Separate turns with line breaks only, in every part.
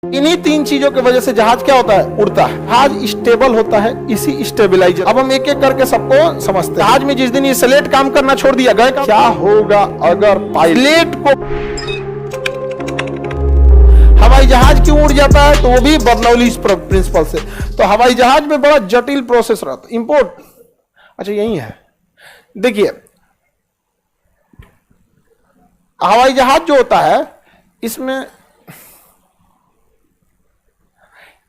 इन्हीं तीन चीजों की वजह से जहाज क्या होता है, उड़ता है। जहाज स्टेबल होता है इसी स्टेबिलाईजर। अब हम एक एक करके सबको समझते हैं। जहाज में जिस दिन ये स्लेट काम करना छोड़ दिया गए, क्या होगा अगर पायलट को हवाई जहाज क्यों उड़ जाता है, तो वो भी बर्नौली प्रिंसिपल से। तो हवाई जहाज में बड़ा जटिल प्रोसेस रहता है। इंपोर्ट, अच्छा यही है, देखिए हवाई जहाज जो होता है इसमें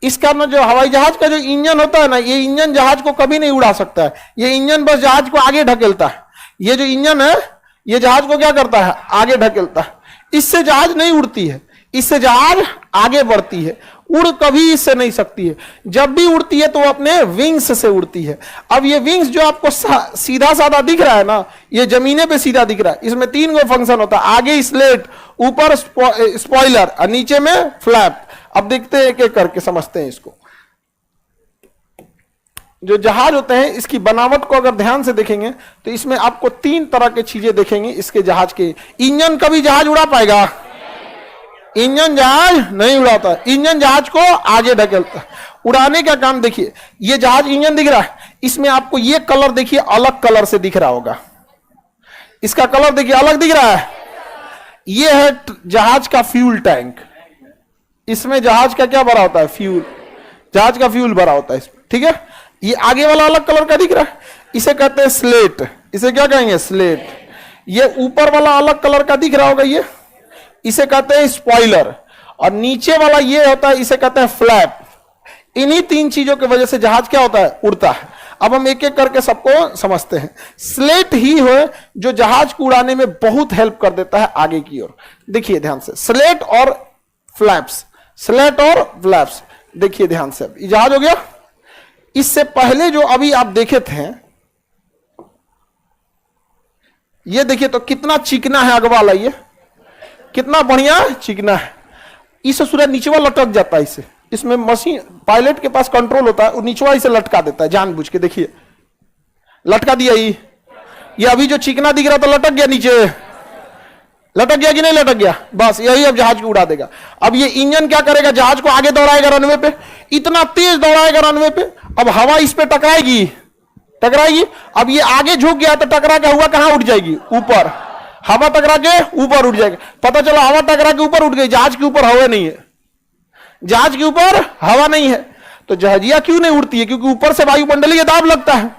इसका ना जो हवाई जहाज का जो इंजन होता है ना, ये इंजन जहाज को कभी नहीं उड़ा सकता है। ये इंजन बस जहाज को आगे ढकेलता है। ये जो इंजन है ये जहाज को क्या करता है, आगे ढकेलता है। इससे जहाज नहीं उड़ती है, इससे जहाज आगे बढ़ती है। उड़ कभी इससे नहीं सकती है। जब भी उड़ती है तो वो अपने विंग्स से उड़ती है। अब ये विंग्स जो आपको सीधा साधा दिख रहा है ना, ये जमीने पे सीधा दिख रहा है। इसमें तीन गो फंक्शन होता है, आगे स्लेट, ऊपर स्पॉइलर और नीचे में फ्लैप। अब देखते हैं एक एक करके समझते हैं इसको। जो जहाज होते हैं इसकी बनावट को अगर ध्यान से देखेंगे तो इसमें आपको तीन तरह की चीजें देखेंगे इसके जहाज के। इंजन कभी जहाज उड़ा पाएगा? इंजन जहाज नहीं उड़ाता। इंजन जहाज को आगे ढकेलता है। उड़ाने का काम देखिए, ये जहाज इंजन दिख रहा है, इसमें आपको ये कलर देखिए अलग कलर से दिख रहा होगा। इसका कलर देखिए अलग दिख रहा है। ये है जहाज का फ्यूल टैंक। इसमें जहाज का क्या भरा होता है, फ्यूल। जहाज का फ्यूल भरा होता है इसमें, ठीक है। ये आगे वाला अलग कलर का दिख रहा है, इसे कहते हैं स्लेट। इसे क्या कहेंगे, स्लेट। ये ऊपर वाला अलग कलर का दिख रहा होगा, ये इसे कहते हैं स्पॉइलर। और नीचे वाला ये होता है, इसे कहते हैं फ्लैप। इन्हीं तीन चीजों की वजह से जहाज क्या होता है, उड़ता है। अब हम एक एक करके सबको समझते हैं। स्लेट ही है जो जहाज को उड़ाने में बहुत हेल्प कर देता है आगे की ओर। देखिए ध्यान से, स्लेट और फ्लैप्स, स्लेट और फ्लैप्स। देखिए ध्यान से, अब जहाज हो गया। इससे पहले जो अभी आप देखे थे, ये देखिए तो कितना चिकना है अगवा वाला, ये कितना बढ़िया चिकना है। इसे सूर्य नीचवा लटक जाता है। इसे इसमें मशीन पायलट के पास कंट्रोल होता है, वो नीचवा इसे लटका देता है जानबूझ के। देखिए लटका दिया। ये अभी जो चिकना दिख रहा था लटक गया, नीचे लटक गया कि नहीं लटक गया, बस यही अब जहाज को उड़ा देगा। अब ये इंजन क्या करेगा, जहाज को आगे दौड़ाएगा रनवे पे, इतना तेज दौड़ाएगा रनवे पे। अब हवा इस पे टकराएगी, टकराएगी। अब ये आगे झुक गया तो टकरा के हुआ कहां उठ जाएगी, ऊपर। हवा टकरा के ऊपर उठ जाएगी। पता चला हवा टकरा के ऊपर उठ गई, जहाज के ऊपर हवा नहीं है, जहाज के ऊपर हवा नहीं है। तो जहाजिया क्यों नहीं उड़ती है, क्योंकि ऊपर से वायुमंडलीय दाब लगता है।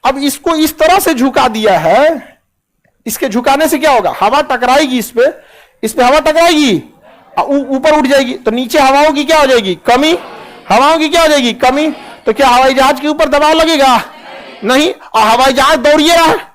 अब इसको इस तरह से झुका दिया है, इसके झुकाने से क्या होगा, हवा टकराएगी इस पे हवा टकराएगी, ऊपर उठ जाएगी। तो नीचे हवाओं की क्या हो जाएगी, कमी। हवाओं की क्या हो जाएगी, कमी। तो क्या हवाई जहाज के ऊपर दबाव लगेगा, नहीं। और हवाई जहाज दौड़िए रहा है,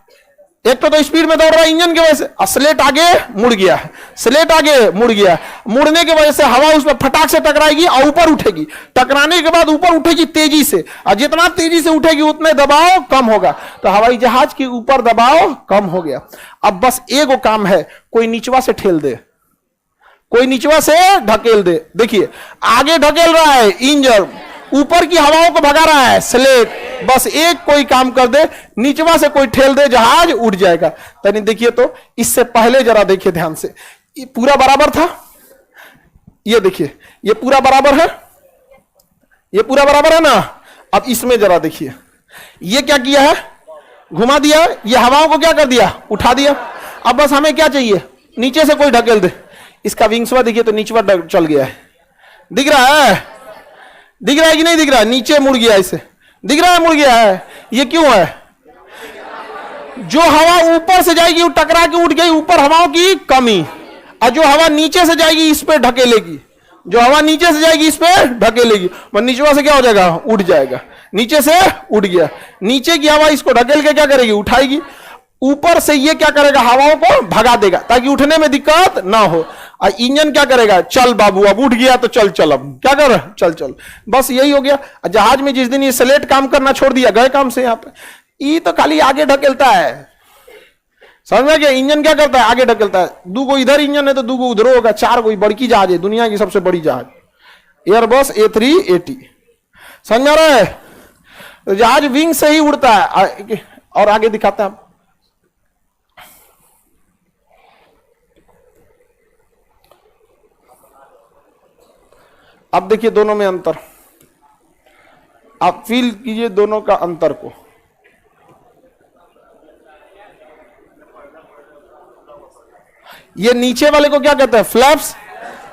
एक तो स्पीड में दौड़ रहा है इंजन की वजह से, स्लेट आगे मुड़ गया है, स्लेट आगे मुड़ गया। मुड़ने की वजह से हवा उसमें फटाक से टकराएगी और ऊपर उठेगी। टकराने के बाद ऊपर उठेगी तेजी से, और जितना तेजी से उठेगी उतने दबाव कम होगा। तो हवाई जहाज के ऊपर दबाव कम हो गया। अब बस एक काम है, कोई नीचवा से ठेल दे, कोई नीचवा से ढकेल दे। देखिए आगे ढकेल रहा है इंजन, ऊपर की हवाओं को भगा रहा है स्लेट। बस एक कोई काम कर दे, नीचवा से कोई ठेल दे, जहाज उड़ जाएगा। तनी देखिए तो इससे पहले जरा देखिए ध्यान से, ये पूरा बराबर था। ये देखिए ये पूरा बराबर है, ये पूरा बराबर है ना। अब इसमें जरा देखिए, ये क्या किया है, घुमा दिया। ये हवाओं को क्या कर दिया, उठा दिया। अब बस हमें क्या चाहिए, नीचे से कोई ढकेल दे। इसका विंग्सवा देखिए तो नीचवा चल गया है, दिख रहा है, दिख रहा है कि नहीं दिख रहा है, नीचे मुड़ गया। इसे दिख रहा है मुड़ गया है। ये क्यों है, जो हवा ऊपर से जाएगी वो टकरा के उठ गई, ऊपर हवाओं की कमी। और जो हवा नीचे से जाएगी इस पे ढकेलेगी, जो हवा नीचे से जाएगी इस पे ढकेलेगी। नीचवा से क्या हो जाएगा, उठ जाएगा। नीचे से उठ गया, नीचे की हवा इसको ढकेल के क्या करेगी, उठाएगी। ऊपर से ये क्या करेगा, हवाओं को भगा देगा ताकि उठने में दिक्कत ना हो। और इंजन क्या करेगा, चल बाबू अब उठ गया तो चल चल, अब क्या कर, चल चल। बस यही हो गया। जहाज में जिस दिन ये स्लेट काम करना छोड़ दिया, गए काम से। यहाँ पे ये तो खाली आगे ढकेलता है, समझ में गया। इंजन क्या करता है, आगे ढकेलता है। दो गो इधर इंजन है तो दो गो उधर होगा, चार गो बड़की जहाज है, दुनिया की सबसे बड़ी जहाज एयरबस A380। समझ में आ रहा है। तो जहाज विंग से ही उड़ता है। और आगे दिखाते हैं। अब देखिए दोनों में अंतर, आप फील कीजिए दोनों का अंतर को। ये नीचे वाले को क्या कहते हैं? फ्लैप्स।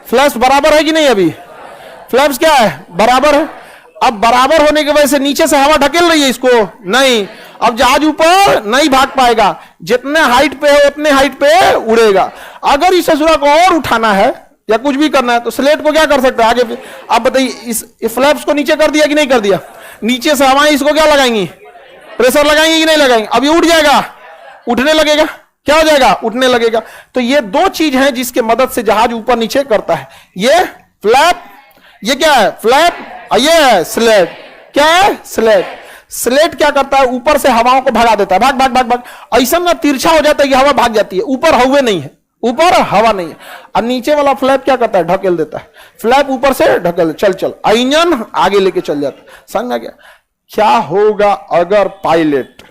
फ्लैप्स बराबर है कि नहीं? अभी फ्लैप्स क्या है? बराबर है। अब बराबर होने की वजह से नीचे से हवा ढकेल रही है इसको? नहीं। अब जहाज ऊपर नहीं भाग पाएगा, जितने हाइट पे है उतने हाइट पे उड़ेगा। अगर इस ससुरा को और उठाना है या कुछ भी करना है तो स्लेट को क्या कर सकते हैं? आगे आप बताइए, इस फ्लैप्स को नीचे कर दिया कि नहीं कर दिया? नीचे से हवाएं इसको क्या लगाएंगी? प्रेशर लगाएंगी कि नहीं लगाएंगी? अभी उठ जाएगा, उठने लगेगा। क्या हो जाएगा? उठने लगेगा। तो ये दो चीज हैं जिसके मदद से जहाज ऊपर नीचे करता है। ये फ्लैप, ये क्या है? फ्लैप। ये है स्लेट। क्या है? स्लेट। स्लेट क्या करता है? ऊपर से हवाओं को भगा देता है, भाग भाग भाग भाग। ऐसा ना तिरछा हो जाता है कि हवा भाग जाती है, ऊपर हवा नहीं है, ऊपर हवा नहीं है। और नीचे वाला फ्लैप क्या करता है? ढकेल देता है। फ्लैप ऊपर से ढकेल, चल चल, इंजन आगे लेके चल जाता है। समझ में गया? क्या होगा अगर पायलट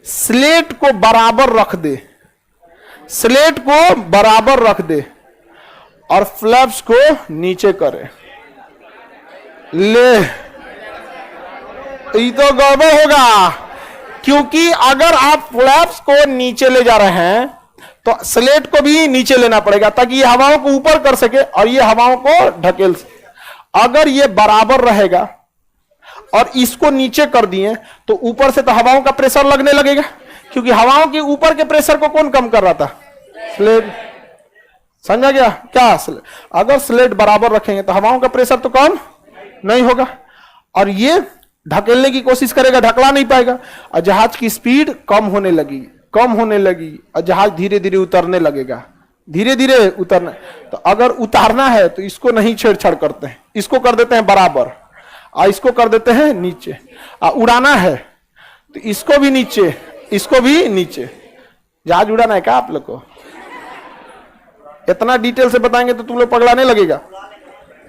स्लेट को बराबर रख दे, स्लेट को बराबर रख दे और फ्लैप्स को नीचे करे? ले, ये तो गड़बड़ होगा, क्योंकि अगर आप फ्लैप्स को नीचे ले जा रहे हैं तो स्लेट को भी नीचे लेना पड़ेगा ताकि ये हवाओं को ऊपर कर सके और ये हवाओं को ढकेल सके। अगर ये बराबर रहेगा और इसको नीचे कर दिए तो ऊपर से तो हवाओं का प्रेशर लगने लगेगा, क्योंकि हवाओं के ऊपर के प्रेशर को कौन कम कर रहा था? स्लेट। समझा गया? क्या स्लेट? अगर स्लेट बराबर रखेंगे तो हवाओं का प्रेशर तो कम नहीं होगा और ये ढकेलने की कोशिश करेगा, ढकला नहीं पाएगा और जहाज की स्पीड कम होने लगेगी, कम होने लगी और जहाज धीरे धीरे उतरने लगेगा, धीरे धीरे उतरना। तो अगर उतारना है तो इसको नहीं छेड़छाड़ करते हैं, इसको कर देते हैं बराबर और इसको कर देते हैं नीचे। और उड़ाना है तो इसको भी नीचे, इसको भी नीचे। जहाज उड़ाना है क्या आप लोग को? इतना डिटेल से बताएंगे तो तुम लोग पगड़ाने लगेगा,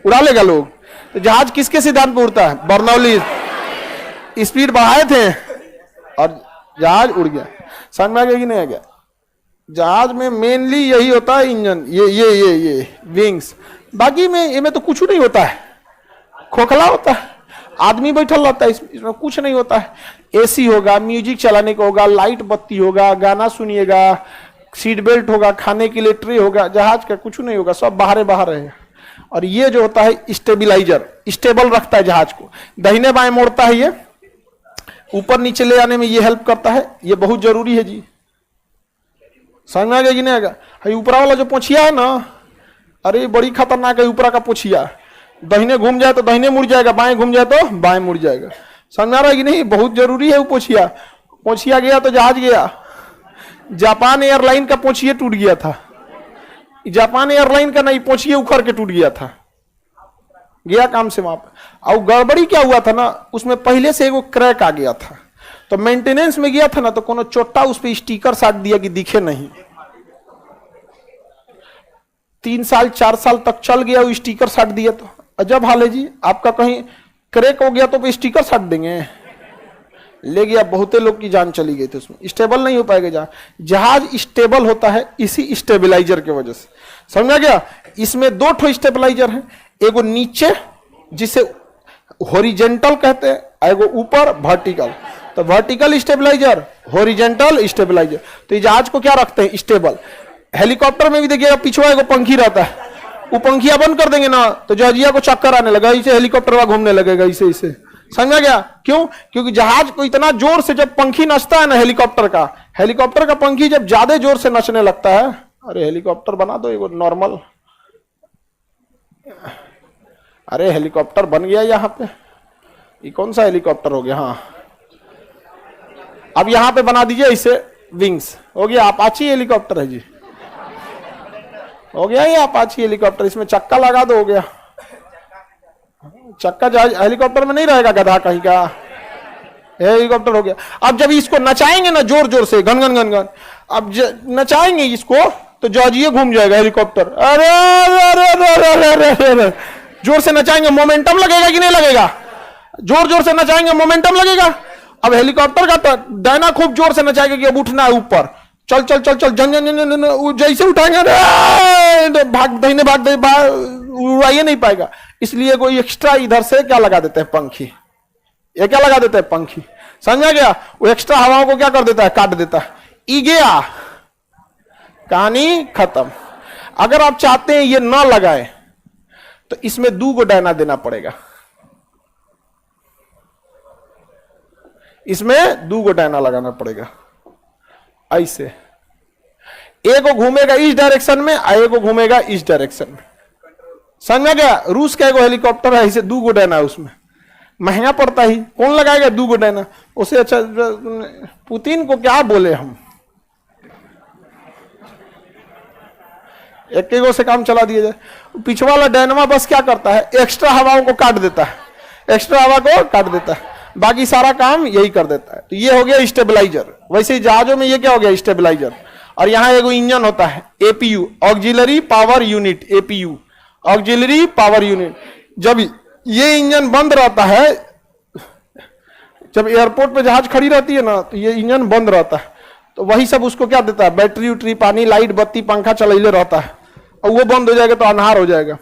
उड़ा लेगा लोग। तो जहाज किसके सिद्धांत पर उड़ता है? बर्नौली। स्पीड बढ़ाए थे और जहाज उड़ गया। समझ में आ गया कि नहीं आ गया? जहाज में मेनली यही होता है, इंजन, ये विंग्स। बाकी में ये में तो कुछ नहीं होता है, खोखला होता है, आदमी बैठल रहता है, इसमें कुछ नहीं होता है। एसी होगा, म्यूजिक चलाने को होगा, लाइट बत्ती होगा, गाना सुनिएगा, सीट बेल्ट होगा, खाने के लिए ट्रे होगा। जहाज का कुछ नहीं होगा, सब बाहर बाहर रहेगा। और ये जो होता है स्टेबिलाईजर, स्टेबल रखता है जहाज को, दाहिने बाएं मोड़ता है, ये ऊपर नीचे ले आने में ये हेल्प करता है। ये बहुत जरूरी है जी। समझ में आ गया कि नहीं आएगा? ऊपरा वाला जो पोछिया है ना, अरे बड़ी खतरनाक है ऊपरा का पोछिया। दाहिने घूम जाए तो दाहिने मुड़ जाएगा, बाएं घूम जाए तो बाएं मुड़ जाएगा। समझ में आ रहा है कि नहीं? बहुत जरूरी है वो पोछिया। पोछिया गया तो जहाज गया। जापान एयरलाइन का पोछिया टूट गया था, जापान एयरलाइन का नहीं, पोछिया उखड़ के टूट गया था, गया काम से वहां पर। और गड़बड़ी क्या हुआ था ना, उसमें पहले से एगो क्रैक आ गया था, तो मेंटेनेंस में गया था ना, तो कोनो चोट्टा उस पर स्टिकर साट दिया कि दिखे नहीं। 3 साल 4 साल तक चल गया वो स्टिकर साट दिया। तो अजब हाल है जी, आपका कहीं क्रैक हो गया तो स्टिकर साट देंगे? ले गया, बहुते लोग की जान चली गई थी उसमें। स्टेबल नहीं हो पाएगा जहाज स्टेबल होता है इसी स्टेबलाइजर की वजह से। समझ में गया? इसमें 2 ठो स्टेबलाइजर है, एगो नीचे जिसे हॉरिजेंटल कहते हैं, एगो ऊपर वर्टिकल। तो वर्टिकल स्टेबलाइजर, हॉरिजेंटल स्टेबलाइजर। तो जहाज को क्या रखते हैं? स्टेबल। हेलीकॉप्टर में भी देखिएगा पिछवा एगो पंखी रहता है, वो पंखिया बंद कर देंगे ना तो जहाजिया को चक्कर आने लगा, इसे हेलीकॉप्टर घूमने लगेगा, इसे इसे। समझ गया? क्यों? क्योंकि जहाज को इतना जोर से जब पंखी नचता है ना हेलीकॉप्टर का पंखी जब ज्यादा जोर से नचने लगता है, अरे हेलीकॉप्टर बना दो एगो नॉर्मल। अरे हेलीकॉप्टर बन गया यहाँ पे, ये कौन सा हेलीकॉप्टर हो गया? हाँ, अब यहाँ पे बना दीजिए इसे विंग्स, हो गया अपाची हेलीकॉप्टर है जी, हो गया ये अपाची हेलीकॉप्टर। इसमें चक्का लगा दो, हो गया चक्का। जहाज हेलीकॉप्टर में नहीं रहेगा गधा कहीं का, हेलीकॉप्टर हो गया। अब जब इसको नचाएंगे ना जोर जोर से, घन घन घन घन, अब नचाएंगे इसको तो जहाजिए घूम जाएगा हेलीकॉप्टर। अरे अरे अरे अरे अरे, जोर से नचाएंगे, मोमेंटम लगेगा कि नहीं लगेगा? जोर जोर से नचाएंगे, मोमेंटम लगेगा। अब हेलीकॉप्टर का तो डायना खूब जोर से नचाएगा कि अब उठना है ऊपर, चल चल चल चल जन जन जन जन, वो जैसे उठाएंगे अरे भाग दहीने भाग दे, उड़ाइए नहीं पाएगा। इसलिए कोई एक्स्ट्रा इधर से क्या लगा देते हैं, पंखी। ये क्या लगा देते हैं, पंखी। समझ गया? वो एक्स्ट्रा हवाओं को क्या कर देता है, काट देता है। ई गया, कहानी खत्म। अगर आप चाहते हैं ये ना लगाए तो इसमें 2 गो डायना देना पड़ेगा, इसमें 2 गो डायना लगाना पड़ेगा। ऐसे एक को घूमेगा इस डायरेक्शन में, एक को घूमेगा इस डायरेक्शन में। समझ में गया? रूस का एक हेलीकॉप्टर है, इसे 2 गो डायना, उसमें महंगा पड़ता ही, कौन लगाएगा 2 गो डायना? उसे अच्छा पुतिन को क्या बोले हम, एक से काम चला दिया जाए। पीछे वाला डायनामा बस क्या करता है, एक्स्ट्रा हवाओं को काट देता है, एक्स्ट्रा हवा को काट देता है, बाकी सारा काम यही कर देता है। तो ये हो गया स्टेबलाइजर। वैसे ही जहाजों में ये क्या हो गया, स्टेबलाइजर। और यहां एक इंजन होता है, APU, auxiliary power unit, APU, auxiliary power unit. जब ये इंजन बंद रहता है, जब एयरपोर्ट पे जहाज खड़ी रहती है ना, तो ये इंजन बंद रहता है, तो वही सब उसको क्या देता है, बैटरी उटरी, पानी, लाइट, बत्ती, पंखा चलैले रहता है। और वो बंद हो जाएगा तो अनहार हो जाएगा।